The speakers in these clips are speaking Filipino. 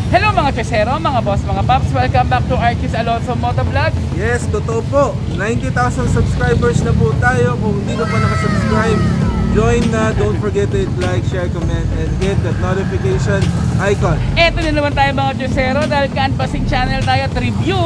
Hello mga chesero, mga boss, mga paps. Welcome back to Archie's Alonso Motovlog. Yes, totoo po. 90,000 subscribers na po tayo. Kung hindi ka pa nakasubscribe, join na. Don't forget to hit like, share, comment, and hit that notification icon. Eto na naman tayo mga chesero dahil canvassing channel tayo at review.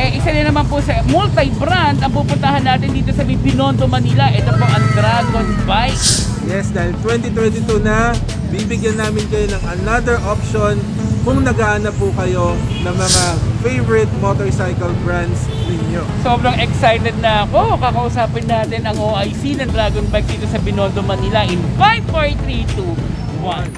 Isa na naman po sa multi-brand ang pupuntahan natin dito sa Binondo, Manila. Ito po ang Dragon Bike. Yes, dahil 2022 na, bibigyan namin kayo ng another option kung naghahanap po kayo ng mga favorite motorcycle brands ninyo. Sobrang excited na ako. Kakausapin natin ang OIC ng Dragon Bike dito sa Binondo, Manila in 5, 4, 3, 2, 1.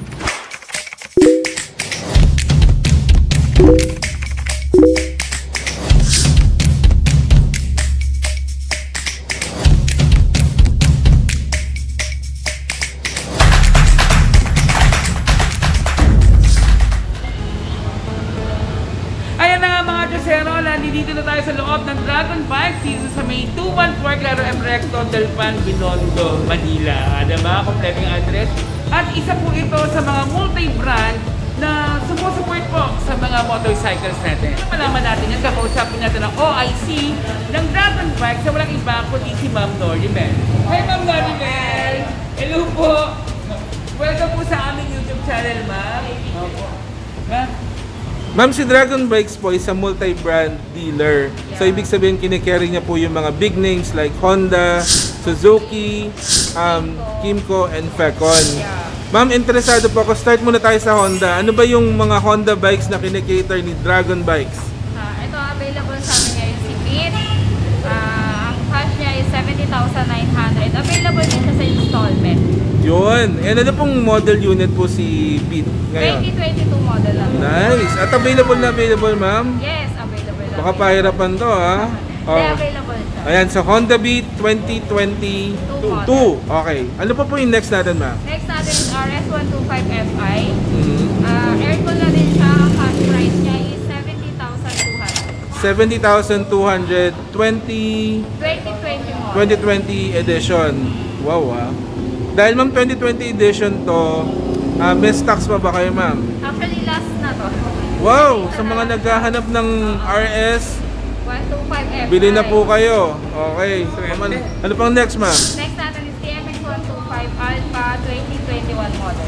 Dito na tayo sa loob ng Dragon Bike dito sa may 214 Claro M. Recto del Pan, Binondo, Manila. Diba? Kompleto yung address. At isa po ito sa mga multi-brand na sumusupport po sa mga motorcycles natin. Malaman natin yan, kakausapin natin ang OIC ng Dragon Bike sa walang iba kundi si Ma'am Norimel. Hi Ma'am Norimel! Hello po! Welcome po sa aming YouTube channel, Ma'am. Ma'am? Ma'am, si Dragon Bikes po is a multi-brand dealer. So, ibig sabihin, kinikerry niya po yung mga big names like Honda, Suzuki, Kymco, and Fecon. Ma'am, interesado po ako. Start muna tayo sa Honda. Ano ba yung mga Honda bikes na kinikater ni Dragon Bikes? Ito, available sa amin ngayon si Beat. Ang cash niya is 70,900. Available din siya sa installment. Yun. And ano pong model unit po si Beat ngayon? 2022 model lang. Nice. At available na available, ma'am? Yes, available lang. Baka pahirapan to, ha? Hindi, available siya. Ayan, sa Honda Beat 2022. Okay. Ano pa po yung next natin, ma'am? Next natin is RS125 Fi. Aircon na din siya. Ang cash price niya is 70,200 70,200. 2020 model. 2020 edition. Wow, ah. Dahil ma'am 2020 edition to, may stocks pa ba kayo, ma'am? Actually, last na to. Wow! Sa mga naghahanap ng RS, 125 Fi. bili na po kayo. Okay. Ano pang next, ma'am? Next natin is TMX125 Alpha 2021 model.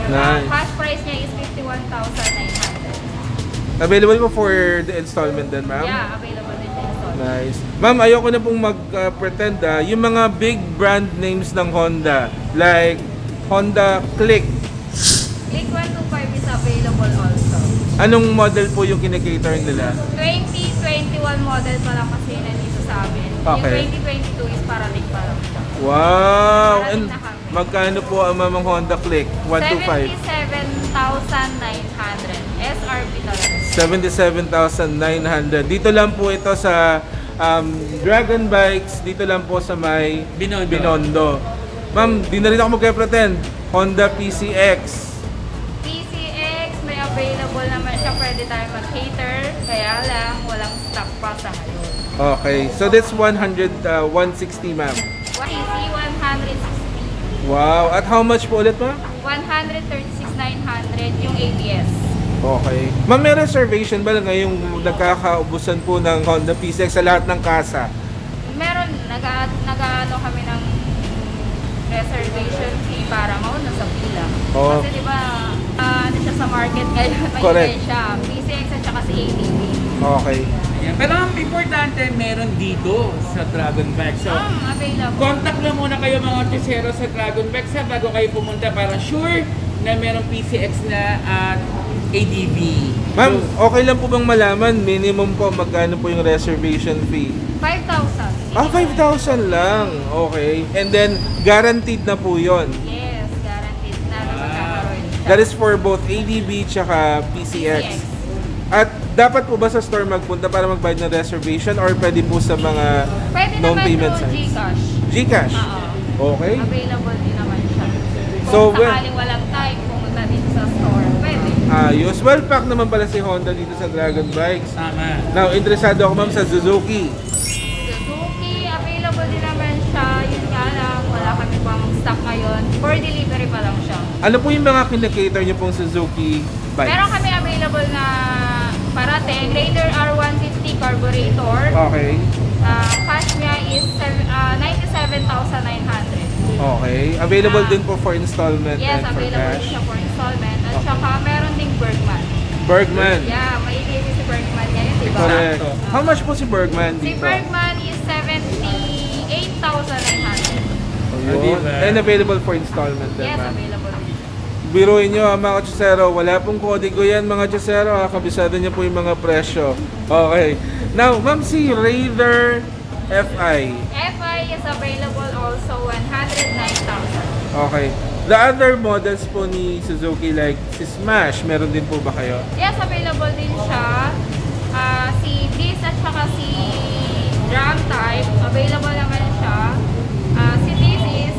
Nice. Cash price niya is 51,900. Available po for the installment din, ma'am? Yeah, available din sa installment. Nice. Ma'am, ayoko na pong mag-pretend yung mga big brand names ng Honda, like Honda Click. Click 125 is available also. Anong model po yung kinikater nila? 2021 model pa lang kasi nandito sa amin. Okay. Yung 2022 is parating pa lang siya. Wow! And Parating na kami. magkano po ang mamang Honda Click? 125? 77,900. SRP talaga. 77,900. Dito lang po ito sa Dragon Bikes. Dito lang po sa may Binondo. Ma'am, di na rin ako mag-pretend. Honda PCX. PCX, may available naman siya. Pwede tayo mag-cater. Kaya lang, walang stock pa sa ngayon. Okay. So that's 160, ma'am. PC 160. Wow. At how much po ulit, ma'am? 136,900 yung ABS. Okay. Ma'am, may reservation ba ngayong nagkakaubusan po ng Honda PCX sa lahat ng kasa? Meron, nag-ano kami ng reservation fee para mauna sa pila. Oh. Kasi di ba, ano siya sa market ngayon, Correct. may siya. PCX at saka si ADB. Okay. Ayan. Pero ang importante, meron dito sa Dragon Bike. So, Available. contact lang muna kayo mga chesero sa Dragon Bike bago kayo pumunta para sure na merong PCX na at ADB. Ma'am, okay lang po bang malaman minimum po magkano po yung reservation fee? 5,000. 5,000 lang. Okay. And then, guaranteed na po yon. Yes, guaranteed na magkakaroon siya. That is for both ADB tsaka PCX. At dapat po ba sa store magpunta para magbayad ng reservation or pwede po sa mga Pwede naman non-payment through sites? Gcash. Gcash? Oo. Okay. Available din naman siya. Kung So, sakaling walang time, pumunta dito sa store, pwede. Ayos. Well packed naman pala si Honda dito sa Dragon Bikes. Tama. Now, interesado ako ma'am sa Suzuki. Suzuki, available din naman siya. Yun nga lang, wala kami pang stock ngayon. For delivery pa lang siya. Ano po yung mga kinakater niyo pong Suzuki bikes? Meron kami available na parating, Raider R150 carburetor. Okay. Cash niya is 97,900. Okay. Available din po for installment Yes, and for available cash. siya for installment. At saka meron ding Bergman. Bergman. Yeah, may baby si Bergman ngayon, di ba? Correct. How much po si Bergman Si dito? Bergman is 78,900. Ayun. Diba? And available for installment din, Yes, ma'am. available. Biruin nyo mga Chusero, wala pong kodigo yan mga Chusero, kabisado niyo po yung mga presyo. Okay. Now, ma'am, si Raider FI. FI is available also 109,000. Okay. The other models po ni Suzuki like si Smash, meron din po ba kayo? Yes, available din siya. Si This at saka si Drum Type, available naman siya. Si This is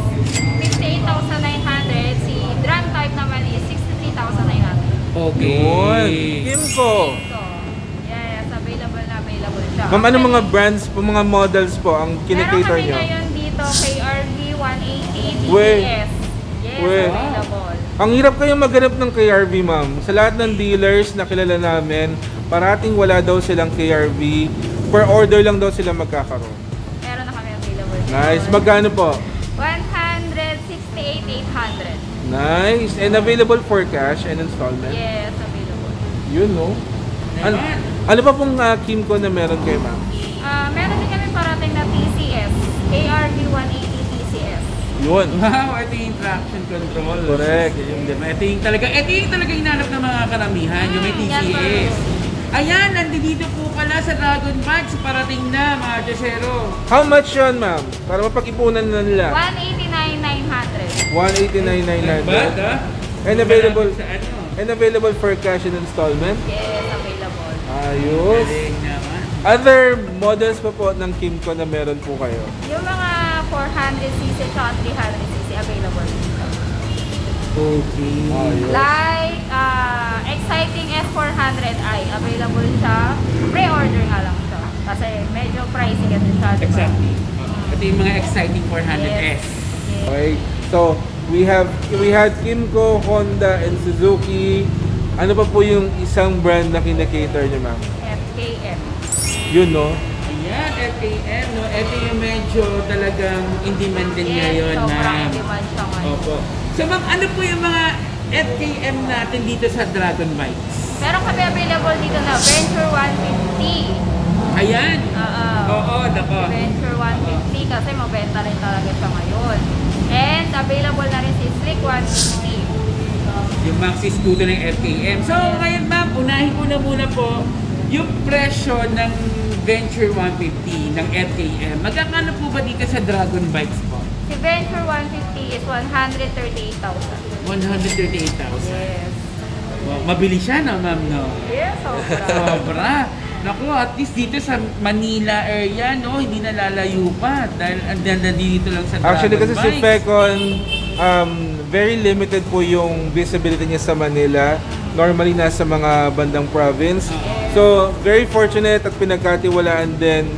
58,900. Si Drum Type naman is 63,900. Okay. Yun. Kimco. So, yes, available siya. Ma'am, ano mga brands po, mga models po ang Meron kinikater kami nyo? ngayon dito kay RV 180 Weh. DTS. Yes, Weh. available. Ang hirap kayong maghanap ng KRV, ma'am. Sa lahat ng dealers na kilala namin, parating wala daw silang KRV. Per order lang daw sila magkakaroon. Meron na kami available dito. Nice. Magkano po? 168,800. Nice. And available for cash and installment. Yes, available. Yun, no? Ano, ano pa pong Kimco na meron kayo, ma'am? Meron din kami parating na TCS. KRV 180 TCS. Yun. Wow, ito yung traction control. Correct. Yung, diba? Ito yung talaga inanap ng mga karamihan, yung may Yes, TCS. Ayan, nandito po pala sa Dragon Bikes, parating na mga Josero. How much yun, ma'am? Para mapag-ipunan na nila. 189,900. 189,900. ha? And available Sa ano? and available for cash and installment. Yes, available. Ayos. Galing naman. Other models pa po ng Kimco na meron po kayo. Yung mga 400cc at 300cc available. Okay. Ayos. Like, Exciting S400i, available siya. Pre-order nga lang siya. Kasi medyo pricey kasi siya, diba? Exactly. Ito yung mga exciting 400S. Yes. Okay. So, we had Kimco, Honda, and Suzuki. Ano pa po yung isang brand na kinakater niyo, ma'am? FKM. Yun, no? Ayan, FAM, no? Ito yung medyo talagang in-demand din Yes, ngayon, sobrang ma'am. in-demand siya ngayon. Opo. So, ma'am, ano po yung mga FKM natin dito sa Dragon Bikes? Meron kami available dito na Venture 150. Ayan. Oo, nako. Venture 150 kasi mabenta rin talaga siya ngayon. And available na rin si Slick 150. Yung maxi scooter ng FKM. So, ngayon, ma'am, unahin ko na muna po yung presyo ng Venture 150 ng FKM. Magkakano po ba dito sa Dragon Bikes po? Si Venture 150 is 138,000. 138,000. Yes. Wow, mabili siya, no, ma'am, no? Yes, sobra. Sobra. Naku, at least dito sa Manila area, no, hindi na lalayo pa dahil andyan dito lang sa Dragon Actually, kasi si Bikes. Fecon, very limited po yung visibility niya sa Manila. Normally, nasa mga bandang province. So, very fortunate at pinagkatiwalaan din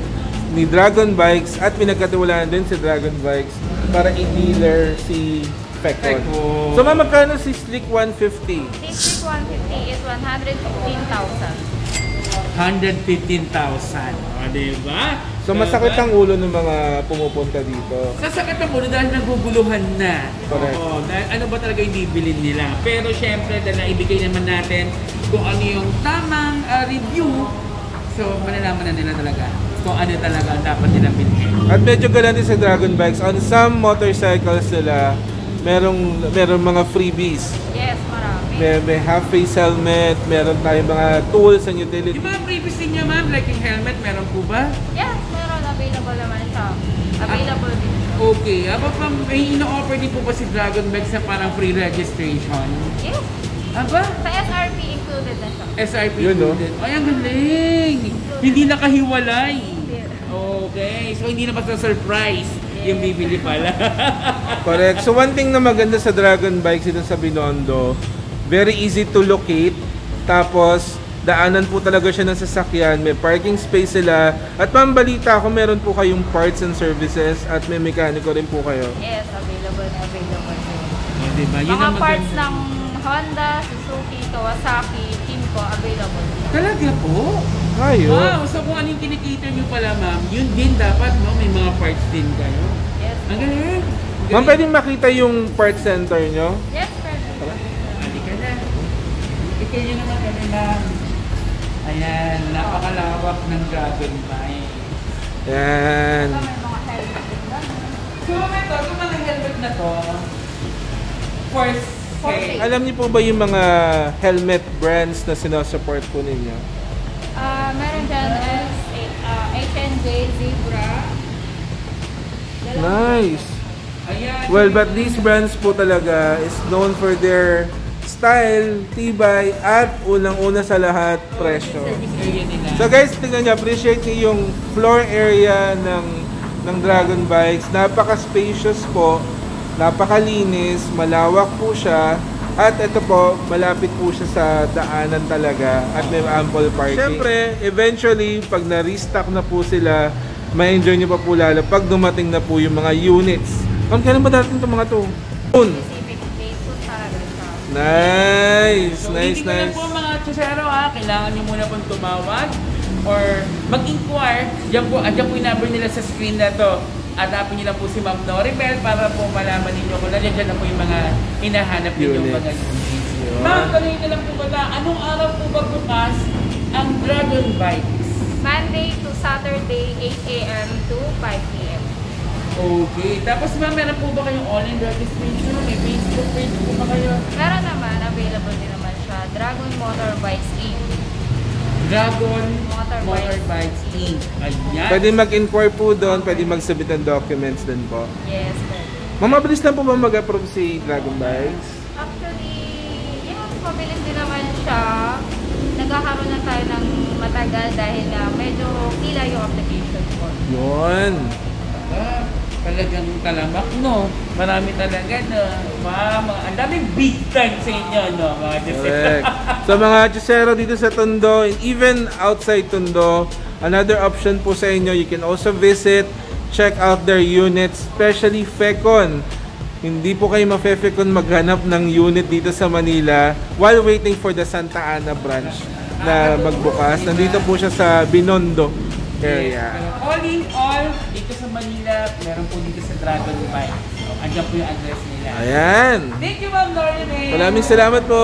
ni Dragon Bikes at pinagkatiwalaan din si Dragon Bikes para i-dealer si Fecon. Fecon. So, ma'am, magkano si Slick 150? Si Slick 150 is 115,000. 115,000. O, diba? So, masakit ang ulo ng mga pumupunta dito. Sasakit ang ulo dahil naguguluhan na. Correct. Oo, dahil ano ba talaga yung bibilin nila. Pero syempre, dahil naibigay naman natin kung ano yung tamang review, so malalaman na nila talaga kung ano talaga ang dapat nilang bilhin. At medyo galante sa Dragon Bikes. On some motorcycles nila, merong mga freebies. Yes, marami. May half-face helmet, meron tayong mga tools and utility. Yung mga previous niya, ma'am, like yung helmet, meron po ba? Yes, meron. Available naman siya. Available din. Okay. Aba pa, may ino-offer din po ba si Dragon Bikes sa parang free registration? Yes. Aba? Sa SRP included na siya. SRP Yun, no? included. Ay, ang galing! Hindi nakahiwalay. Yes. Okay. So, hindi na basta surprise yung bibili pala. Correct. So one thing na maganda sa Dragon Bikes dito sa Binondo, very easy to locate. Tapos, daanan po talaga siya ng sasakyan. May parking space sila. At pambalita ko, meron po kayong parts and services at may mekaniko rin po kayo. Yes, available na available. O, diba? Yun Mga ang parts maganda. ng Honda, Suzuki, Kawasaki, Kimco, available available siya. Talaga po? Ayun. Wow, so kung anong kinikater nyo pala ma'am, yun din dapat, no? May mga parts din kayo. Yes. Ang galing. Ma'am, pwede makita yung part center nyo? Yes, pwede. Halika na. Ikay nyo naman kami ma'am. Ayan, napakalawak ng Dragon Bike. Yan. May mga helmet din doon. So itong mga helmet na to, first Okay. Alam niyo po ba yung mga helmet brands na sinusupport po ninyo? Meron dyan is H&J Zebra. Nice. Ayan. Well, but these brands po talaga is known for their style, tibay, at unang-una sa lahat, presyo. Service area nila. So guys, tingnan nyo, appreciate niyo yung floor area ng Dragon Bikes. Napaka-spacious po, napakalinis, malawak po siya. At ito po, malapit po siya sa daanan talaga at may ample parking. Siyempre, eventually, pag na-restock na po sila, ma-enjoy nyo pa po lalo pag dumating na po yung mga units. Ma'am, kailan ba dating itong mga to? Soon. Specific date po talaga siya. Nice, So, nice, hindi ko lang nice. po mga chusero ha, kailangan nyo muna pong tumawag or mag-inquire. Diyan po yung number nila sa screen na to. Hanapin nyo lang po si Ma'am Noribel para po malaman ninyo kung nandiyan na po yung mga hinahanap ninyong Units. mga units. Ma'am, tanongin na lang po ba anong araw po ba bukas ang Dragon Bikes? Monday to Saturday, 8 a.m. to 5 p.m. Okay. Tapos ma'am, meron po ba kayong online registration? May Facebook page po ba kayo? Meron naman, available din naman siya. Dragon Motorbikes Inc. Dragon Motorbikes. Motorbikes Inc. Ayan. Pwede mag-inquire po doon, pwede mag-submit ng documents din po. Yes, pwede. Mamabilis lang po ba mag-approve si Dragon Bikes? Actually, yun, mabilis din naman siya. Nagkakaroon na tayo ng matagal dahil medyo pila yung application ko. Yun. Talagang talamak, no? Marami talaga, no? Ang daming big time sa inyo, no? Mga Correct. So mga Jusero dito sa Tondo and even outside Tondo, another option po sa inyo, you can also visit, check out their units, especially Fecon. Hindi po kayo ma-Fecon maghanap ng unit dito sa Manila while waiting for the Santa Ana branch na magbukas. Nandito po siya sa Binondo area. All in all, dito sa Manila, meron po dito sa Dragon Bike. So, andyan po yung address nila. Ayan. Thank you, Ma'am Noreen. Maraming salamat po.